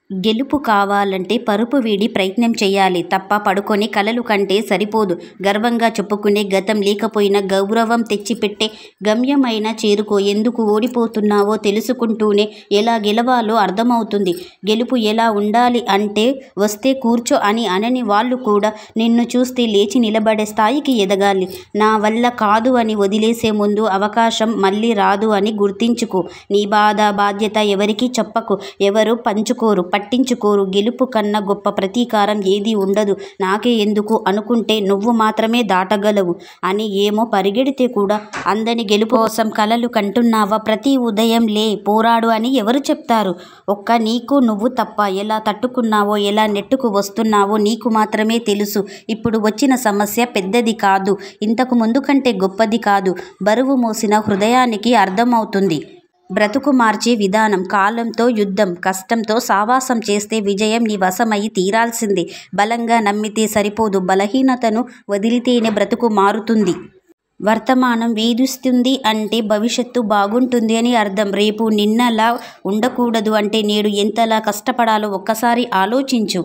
గెలుపు కావాలంటే పరుపు వీడి ప్రయత్నం చెయ్యాలి తప్ప పడుకొని కలలు కంటే సరిపోదు. గర్వంగా చెప్పుకునే గతం లేకపోయినా గౌరవం తెచ్చిపెట్టే గమ్యమైనా చేరుకో. ఎందుకు ఓడిపోతున్నావో తెలుసుకుంటూనే ఎలా గెలవాలో అర్థమవుతుంది. గెలుపు ఎలా ఉండాలి అంటే వస్తే కూర్చో అని అనని వాళ్ళు కూడా నిన్ను చూస్తే లేచి నిలబడే స్థాయికి ఎదగాలి. నా వల్ల కాదు అని వదిలేసే ముందు అవకాశం మళ్ళీ రాదు అని గుర్తించుకో. నీ బాధ బాధ్యత ఎవరికీ చెప్పకు. ఎవరు పంచుకోరు, పట్టించుకోరు. గెలుపు కన్నా గొప్ప ప్రతీకారం ఏదీ ఉండదు. నాకే ఎందుకు అనుకుంటే నువ్వు మాత్రమే దాటగలవు అని. ఏమో పరిగెడితే కూడా అందని గెలుపు కోసం కలలు కంటున్నావా? ప్రతి ఉదయం లే, పోరాడు అని ఎవరు చెప్తారు? ఒక్క నీకు నువ్వు తప్ప. ఎలా తట్టుకున్నావో, ఎలా నెట్టుకు వస్తున్నావో నీకు మాత్రమే తెలుసు. ఇప్పుడు వచ్చిన సమస్య పెద్దది కాదు, ఇంతకు ముందు కంటే గొప్పది కాదు. బరువు మోసిన హృదయానికి అర్థమవుతుంది బ్రతుకు మార్చే విధానం. కాలంతో యుద్ధం, కష్టంతో సావాసం చేస్తే విజయం నీ వశమై తీరాల్సిందే. బలంగా నమ్మితే సరిపోదు, బలహీనతను వదిలితేనే బ్రతుకు మారుతుంది. వర్తమానం వేధిస్తుంది అంటే భవిష్యత్తు బాగుంటుంది అని అర్థం. రేపు నిన్నలా ఉండకూడదు అంటే నేడు ఎంతలా కష్టపడాలో ఒక్కసారి ఆలోచించు.